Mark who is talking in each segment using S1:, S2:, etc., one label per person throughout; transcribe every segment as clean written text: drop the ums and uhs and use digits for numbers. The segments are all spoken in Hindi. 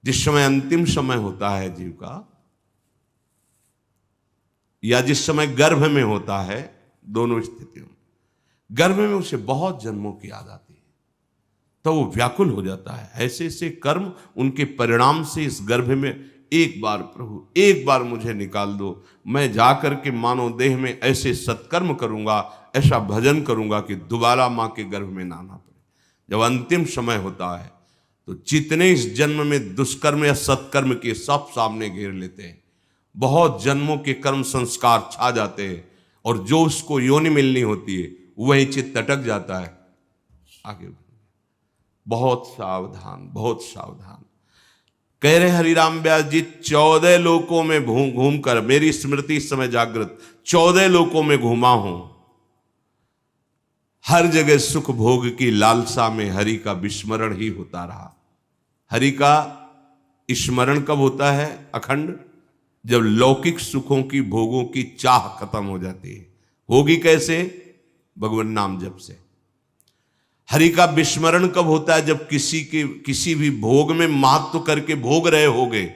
S1: जिस समय अंतिम समय होता है जीव का, या जिस समय गर्भ में होता है, दोनों स्थितियों में, गर्भ में उसे बहुत जन्मों की याद आती है, तो वो व्याकुल हो जाता है। ऐसे ऐसे कर्म उनके परिणाम से इस गर्भ में, एक बार प्रभु, एक बार मुझे निकाल दो, मैं जाकर के मानव देह में ऐसे सत्कर्म करूंगा, ऐसा भजन करूंगा कि दोबारा मां के गर्भ में ना आना पड़े। जब अंतिम समय होता है तो जितने इस जन्म में दुष्कर्म या सत्कर्म के सब सामने घेर लेते हैं, बहुत जन्मों के कर्म संस्कार छा जाते हैं, और जो उसको योनि मिलनी होती है वही चित्त अटक जाता है। आगे बहुत सावधान, बहुत सावधान। कह रहे हरिराम व्यास जी, 14 लोकों में घूम कर, मेरी स्मृति इस समय जागृत, 14 लोकों में घूमा हूं, हर जगह सुख भोग की लालसा में हरि का विस्मरण ही होता रहा। हरि का स्मरण कब होता है अखंड? जब लौकिक सुखों की, भोगों की चाह खत्म हो जाती है। होगी कैसे? भगवान नाम जप से। हरि का विस्मरण कब होता है? जब किसी भी भोग में महत्व करके भोग रहे होगे,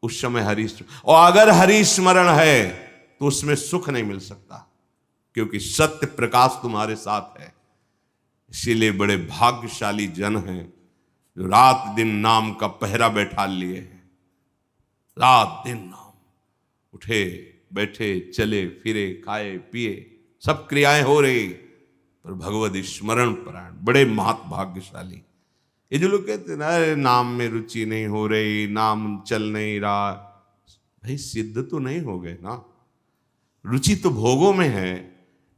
S1: उस समय हरि, और अगर हरि स्मरण है तो उसमें सुख नहीं मिल सकता, क्योंकि सत्य प्रकाश तुम्हारे साथ है। इसीलिए बड़े भाग्यशाली जन हैं जो रात दिन नाम का पहरा बैठा लिए हैं। रात दिन नाम, उठे बैठे चले फिरे खाए पिए सब क्रियाएं हो रही, पर भगवत स्मरण परायण, बड़े महत भाग्यशाली। ये जो लोग कहते हैं ना, अरे नाम में रुचि नहीं हो रही, नाम चल नहीं रहा, भाई सिद्ध तो नहीं हो गए ना। रुचि तो भोगों में है,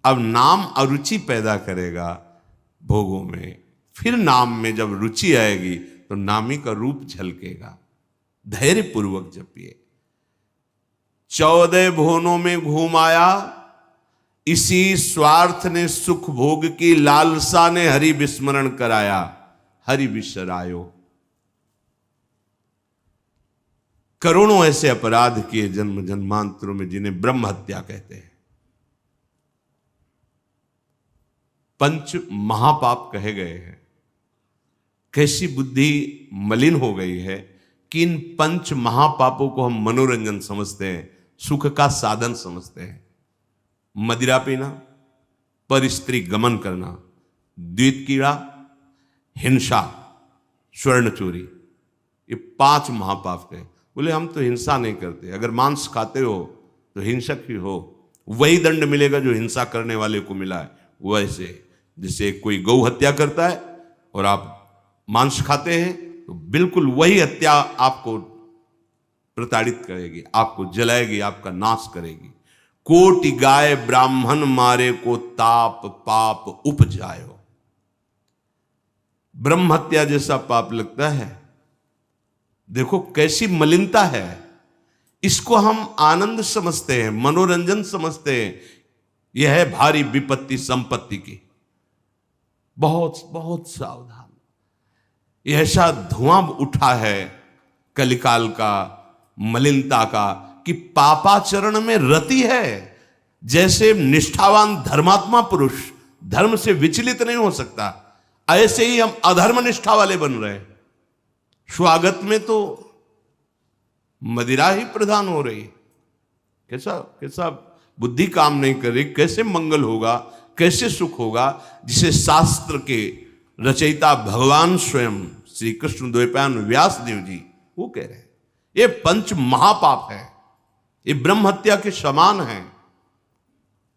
S1: अब नाम अरुचि पैदा करेगा भोगों में, फिर नाम में जब रुचि आएगी तो नामी का रूप झलकेगा। धैर्य पूर्वक जपिए। 14 भुवनों में घूम आया, इसी स्वार्थ ने सुख भोग की लालसा ने हरि विस्मरण कराया। हरि विसरायो। करोड़ों ऐसे अपराध किए जन्म जन्मांतरों में, जिन्हें ब्रह्म हत्या कहते हैं, पंच महापाप कहे गए हैं। कैसी बुद्धि मलिन हो गई है कि इन पंच महापापों को हम मनोरंजन समझते हैं, सुख का साधन समझते हैं। मदिरा पीना, पर स्त्री गमन करना, द्वित कीड़ा, हिंसा, स्वर्ण चोरी, ये 5 महापाप कहे। बोले हम तो हिंसा नहीं करते, अगर मांस खाते हो तो हिंसक ही हो, वही दंड मिलेगा जो हिंसा करने वाले को मिला है। वैसे जैसे कोई गौ हत्या करता है और आप मांस खाते हैं, तो बिल्कुल वही हत्या आपको प्रताड़ित करेगी, आपको जलाएगी, आपका नाश करेगी। कोटि गाय ब्राह्मण मारे को ताप पाप उपजायो। ब्रह्म हत्या जैसा पाप लगता है। देखो कैसी मलिनता है। इसको हम आनंद समझते हैं, मनोरंजन समझते हैं। यह है भारी विपत्ति संपत्ति की। बहुत बहुत सावधान। यह ऐसा धुआं उठा है कलिकाल का, मलिनता का, कि पापाचरण में रति है। जैसे निष्ठावान धर्मात्मा पुरुष धर्म से विचलित नहीं हो सकता, ऐसे ही हम अधर्म निष्ठा वाले बन रहे हैं। स्वागत में तो मदिरा ही प्रधान हो रही। कैसा कैसा बुद्धि काम नहीं कर रही। कैसे मंगल होगा, कैसे सुख होगा, जिसे शास्त्र के रचयिता भगवान स्वयं श्री कृष्ण द्वैपायन व्यास देव जी वो कह रहे हैं। ये पंच महापाप है, ये ब्रह्म हत्या के समान है।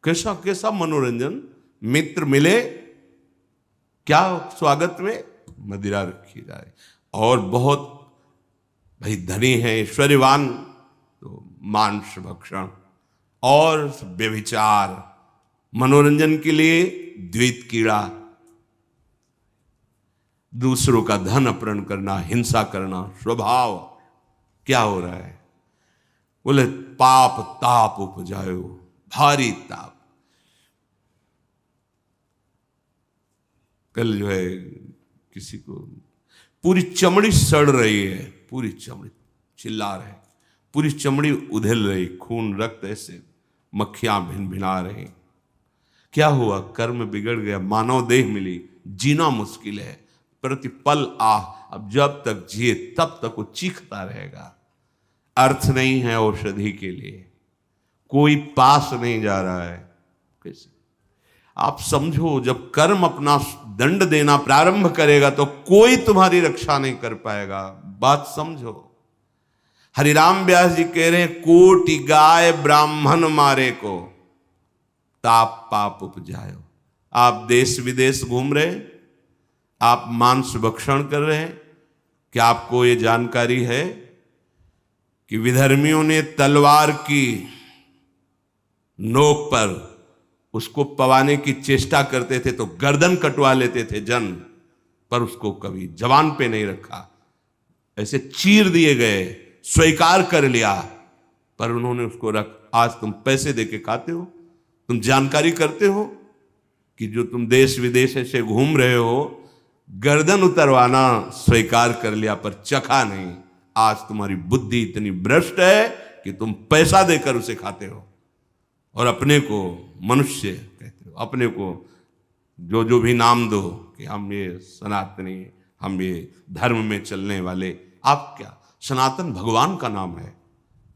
S1: कैसा कैसा मनोरंजन। मित्र मिले, क्या स्वागत में मदिरा रखी जाए, और बहुत भाई धनी है, ऐश्वर्यवान, तो मांस भक्षण और व्यभिचार, मनोरंजन के लिए द्वैत कीड़ा, दूसरों का धन अपहरण करना, हिंसा करना स्वभाव। क्या हो रहा है? बोले पाप ताप उपजायो, भारी ताप। कल जो है किसी को पूरी चमड़ी सड़ रही है, पूरी चमड़ी, चिल्ला रहे, पूरी चमड़ी उधेल रही, खून रक्त ऐसे मक्खियां भिन भिना रही। क्या हुआ? कर्म बिगड़ गया, मानव देह मिली, जीना मुश्किल है, प्रतिपल आह, अब जब तक जिए तब तक वो चीखता रहेगा। अर्थ नहीं है औषधि के लिए, कोई पास नहीं जा रहा है। कैसे आप समझो, जब कर्म अपना दंड देना प्रारंभ करेगा तो कोई तुम्हारी रक्षा नहीं कर पाएगा। बात समझो। हरिराम व्यास जी कह रहे हैं, कोटि गाय ब्राह्मण मारे को ताप पाप उपजायो। आप देश विदेश घूम रहे, आप मांस भक्षण कर रहे हैं, क्या आपको ये जानकारी है कि विधर्मियों ने तलवार की नोक पर उसको पवाने की चेष्टा करते थे तो गर्दन कटवा लेते थे जन, पर उसको कभी जवान पे नहीं रखा, ऐसे चीर दिए गए, स्वीकार कर लिया, पर उन्होंने उसको रख। आज तुम पैसे देके खाते हो, तुम जानकारी करते हो कि जो तुम देश विदेश से घूम रहे हो, गर्दन उतरवाना स्वीकार कर लिया पर चखा नहीं। आज तुम्हारी बुद्धि इतनी भ्रष्ट है कि तुम पैसा देकर उसे खाते हो और अपने को मनुष्य कहते हो, अपने को जो जो भी नाम दो कि हम ये सनातनी, हम ये धर्म में चलने वाले। आप क्या, सनातन भगवान का नाम है,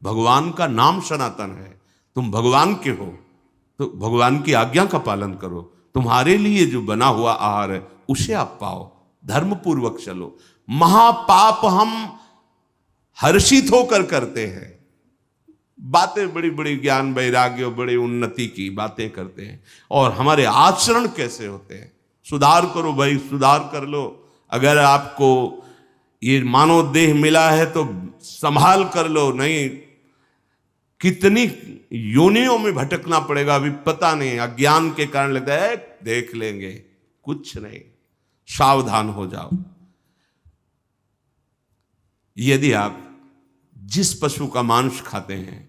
S1: भगवान का नाम सनातन है। तुम भगवान के हो तो भगवान की आज्ञा का पालन करो। तुम्हारे लिए जो बना हुआ आहार है उसे आप पाओ, धर्म पूर्वक चलो। महापाप हम हर्षित होकर करते हैं, बातें बड़ी बड़ी ज्ञान वैराग्य बड़ी उन्नति की बातें करते हैं, और हमारे आचरण कैसे होते हैं। सुधार करो भाई, सुधार कर लो। अगर आपको ये मानव देह मिला है तो संभाल कर लो, नहीं कितनी योनियों में भटकना पड़ेगा अभी पता नहीं। अज्ञान के कारण लगता है देख लेंगे, कुछ नहीं। सावधान हो जाओ। यदि आप जिस पशु का मांस खाते हैं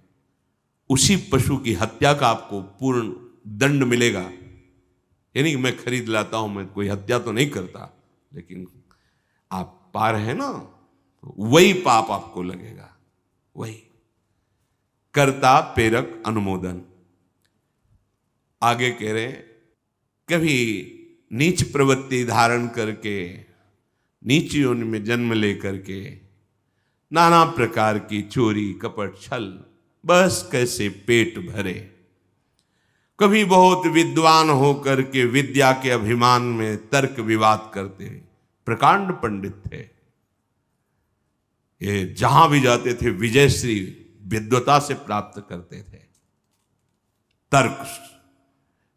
S1: उसी पशु की हत्या का आपको पूर्ण दंड मिलेगा। यानी कि मैं खरीद लाता हूं, मैं कोई हत्या तो नहीं करता, लेकिन आप पा रहे हैं ना, तो वही पाप आपको लगेगा। वही कर्ता प्रेरक अनुमोदन। आगे कह रहे, कभी नीच प्रवृत्ति धारण करके, नीच योनि में जन्म लेकर के नाना प्रकार की चोरी कपट छल, बस कैसे पेट भरे। कभी बहुत विद्वान होकर के विद्या के अभिमान में तर्क विवाद करते प्रकांड पंडित थे। ये जहां भी जाते थे विजयश्री विद्वता से प्राप्त करते थे। तर्क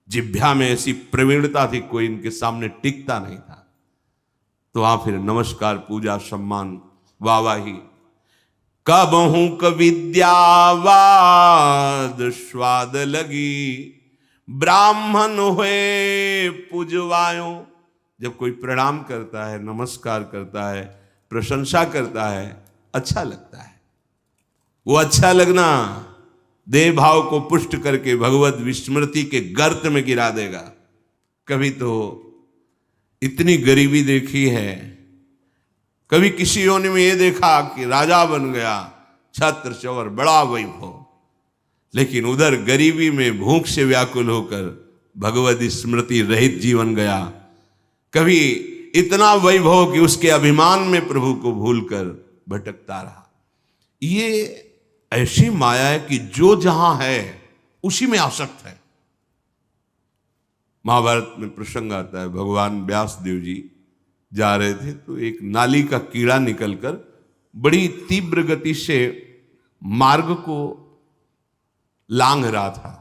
S1: जिह्वा में ऐसी प्रवीणता थी, कोई इनके सामने टिकता नहीं था। तो वहां फिर नमस्कार, पूजा, सम्मान, वाहवाही। कबहू क विद्यावाद स्वाद लगी, ब्राह्मण हुए पूजवायो। जब कोई प्रणाम करता है, नमस्कार करता है, प्रशंसा करता है, अच्छा लगता है। वो अच्छा लगना देह भाव को पुष्ट करके भगवत विस्मृति के गर्त में गिरा देगा। कभी तो इतनी गरीबी देखी है, कभी किसी योनि में ये देखा कि राजा बन गया, छत्र चवर बड़ा वैभव, लेकिन उधर गरीबी में भूख से व्याकुल होकर भगवत स्मृति रहित जीवन गया। कभी इतना वैभव कि उसके अभिमान में प्रभु को भूलकर भटकता रहा। ये ऐसी माया है कि जो जहां है उसी में आसक्त है। महाभारत में प्रसंग आता है, भगवान व्यास देव जी जा रहे थे तो एक नाली का कीड़ा निकलकर बड़ी तीव्र गति से मार्ग को लांघ रहा था।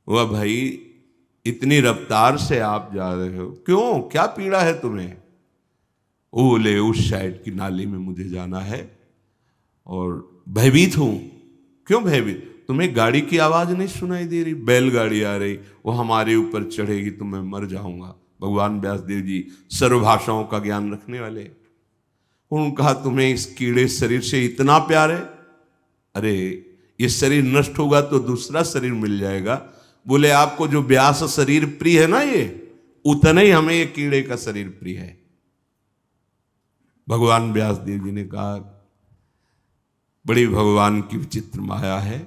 S1: वह भाई इतनी रफ्तार से आप जा रहे हो, क्यों, क्या पीड़ा है तुम्हें? वो बोले उस साइड की नाली में मुझे जाना है और भयभीत हूं। क्यों भयभीत? तुम्हें गाड़ी की आवाज नहीं सुनाई दे रही? बैलगाड़ी आ रही, वो हमारे ऊपर चढ़ेगी तो मैं मर जाऊंगा। भगवान व्यासदेव जी सर्व भाषाओं का ज्ञान रखने वाले, उन्होंने कहा तुम्हें इस कीड़े शरीर से इतना प्यार है? अरे ये शरीर नष्ट होगा तो दूसरा शरीर मिल जाएगा। बोले आपको जो व्यास शरीर प्रिय है ना, ये उतना ही हमें ये कीड़े का शरीर प्रिय है। भगवान व्यासदेव जी ने कहा बड़ी भगवान की विचित्र माया है,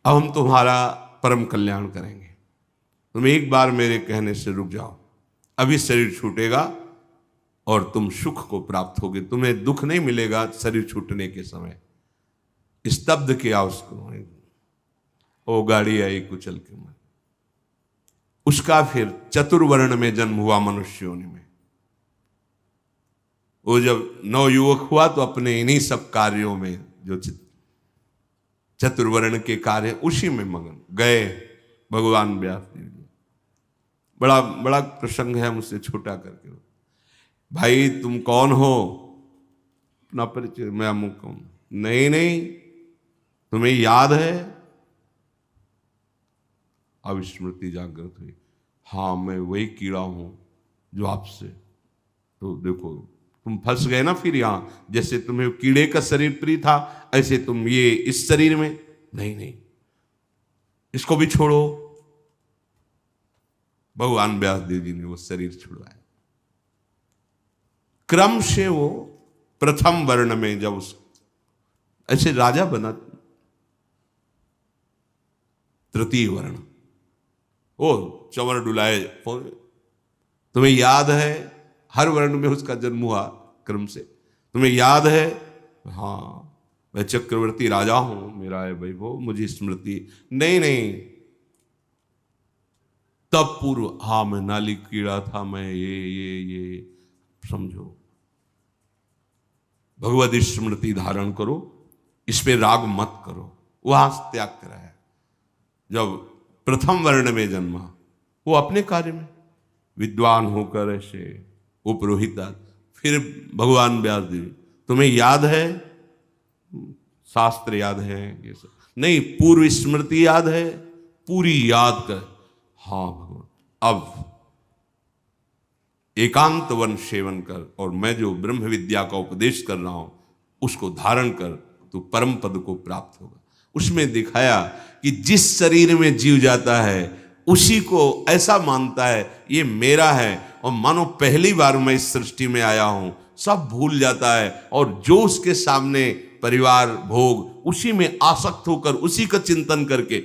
S1: अब हम तुम्हारा परम कल्याण करेंगे। तुम एक बार मेरे कहने से रुक जाओ, अभी शरीर छूटेगा और तुम सुख को प्राप्त होगे। तुम्हें दुख नहीं मिलेगा शरीर छूटने के समय। स्तब्ध किया उसको, वो गाड़ी आई कुचल के मन। उसका फिर चतुर्वर्ण में जन्म हुआ मनुष्य योनि में। वो जब नवयुवक हुआ तो अपने इन्हीं सब कार्यों में, जो चतुर्वर्ण के कार्य, उसी में मगन गए भगवान व्यास देव जी। बड़ा बड़ा प्रसंग है, मुझसे छोटा करके। भाई तुम कौन हो? अपना परिचय। मैं अमुक हूं। नहीं नहीं, तुम्हें याद है? अब स्मृति जागृत हुई। हाँ, मैं वही कीड़ा हूं जो आपसे। तो देखो तुम फंस गए ना फिर यहां। जैसे तुम्हें कीड़े का शरीर प्रिय था, ऐसे तुम ये इस शरीर में। नहीं नहीं, इसको भी छोड़ो। भगवान व्यास देव जी ने वो शरीर छुड़वाया। क्रम से वो प्रथम वर्ण में जब उस ऐसे राजा बना, तृतीय वर्ण, ओ चंवर डुलाए। तुम्हें याद है? हर वर्ण में उसका जन्म हुआ क्रम से। तुम्हें याद है? हाँ, मैं चक्रवर्ती राजा हूं, मेरा है भाई वो, मुझे स्मृति। नहीं नहीं, तब पूर्व। हाँ, मैं नाली कीड़ा था, मैं ये समझो। भगवद स्मृति धारण करो, इस पे राग मत करो। वहां त्याग करा है। जब प्रथम वर्ण में जन्मा, वो अपने कार्य में विद्वान होकर ऐसे उपरोहिता। फिर भगवान व्यास देव, तुम्हें याद है? शास्त्र याद है? ये सब नहीं, पूर्व स्मृति याद है? पूरी याद कर। हाँ भगवान, अब एकांत वन सेवन कर, और मैं जो ब्रह्म विद्या का उपदेश कर रहा हूं उसको धारण कर, तो परम पद को प्राप्त होगा। उसमें दिखाया कि जिस शरीर में जीव जाता है उसी को ऐसा मानता है ये मेरा है, और मानो पहली बार मैं इस सृष्टि में आया हूं, सब भूल जाता है, और जो उसके सामने परिवार भोग, उसी में आसक्त होकर उसी का चिंतन करके,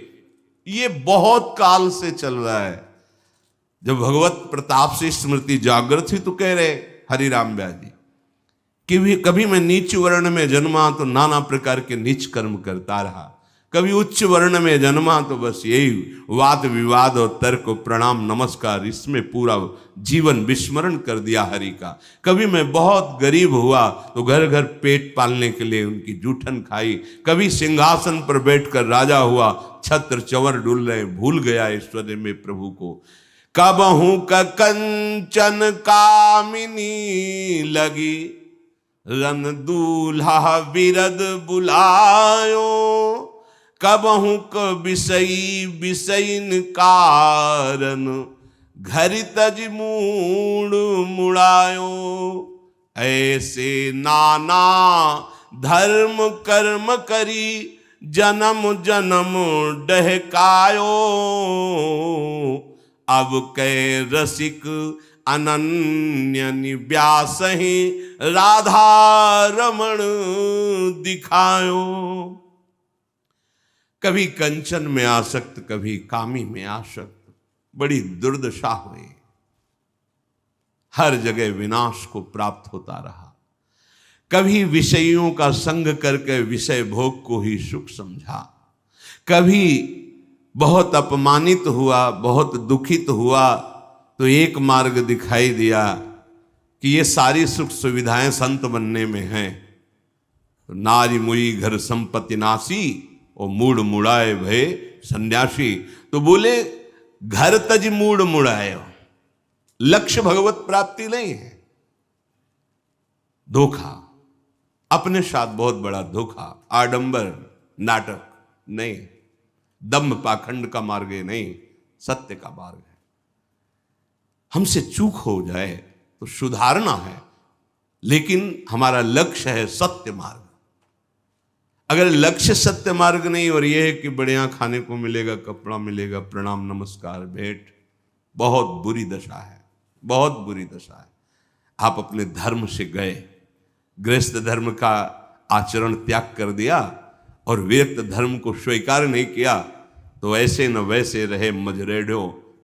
S1: ये बहुत काल से चल रहा है। जब भगवत प्रताप से स्मृति जागृत हुई तो कह रहे हरिराम व्यास जी कि कभी मैं नीच वर्ण में जन्मा तो नाना प्रकार के नीच कर्म करता रहा, कभी उच्च वर्ण में जन्मा तो बस यही वाद विवाद और तर्क प्रणाम नमस्कार, इसमें पूरा जीवन विस्मरण कर दिया हरि का। कभी मैं बहुत गरीब हुआ तो घर घर पेट पालने के लिए उनकी जूठन खाई, कभी सिंहासन पर बैठकर राजा हुआ, छत्र चंवर डुल रहे, भूल गया ऐश्वर्य में प्रभु को। कबहू का कंचन कामिनी लगी, रन दूल्हा बिरद बुलायो, कबहू क विषयी विषयन कारण, घर तज मूड मुड़ायो। ऐसे नाना धर्म कर्म करी, जन्म जन्म डहकायो, अब कै रसिक अनन्य निव्यास ही, राधा रमण दिखायो। कभी कंचन में आसक्त, कभी कामी में आसक्त, बड़ी दुर्दशा हुई। हर जगह विनाश को प्राप्त होता रहा। कभी विषयों का संग करके विषय भोग को ही सुख समझा, कभी बहुत अपमानित हुआ, बहुत दुखित हुआ तो एक मार्ग दिखाई दिया कि ये सारी सुख सुविधाएं संत बनने में हैं। तो नारी मुई घर संपत्ति नासी, और मूड मुड़ाए भय सन्यासी। तो बोले घर तज मूड मुड़ाए, लक्ष्य भगवत प्राप्ति नहीं है, धोखा, अपने साथ बहुत बड़ा धोखा, आडंबर नाटक नहीं, दम्भ पाखंड का मार्ग नहीं, सत्य का मार्ग है। हमसे चूक हो जाए तो सुधारना है, लेकिन हमारा लक्ष्य है सत्य मार्ग। अगर लक्ष्य सत्य मार्ग नहीं और यह है कि बढ़िया खाने को मिलेगा, कपड़ा मिलेगा, प्रणाम नमस्कार भेंट, बहुत बुरी दशा है, बहुत बुरी दशा है। आप अपने धर्म से गए, गृहस्थ धर्म का आचरण त्याग कर दिया और व्यक्त धर्म को स्वीकार नहीं किया, तो ऐसे न वैसे रहे मजरेढ़ो,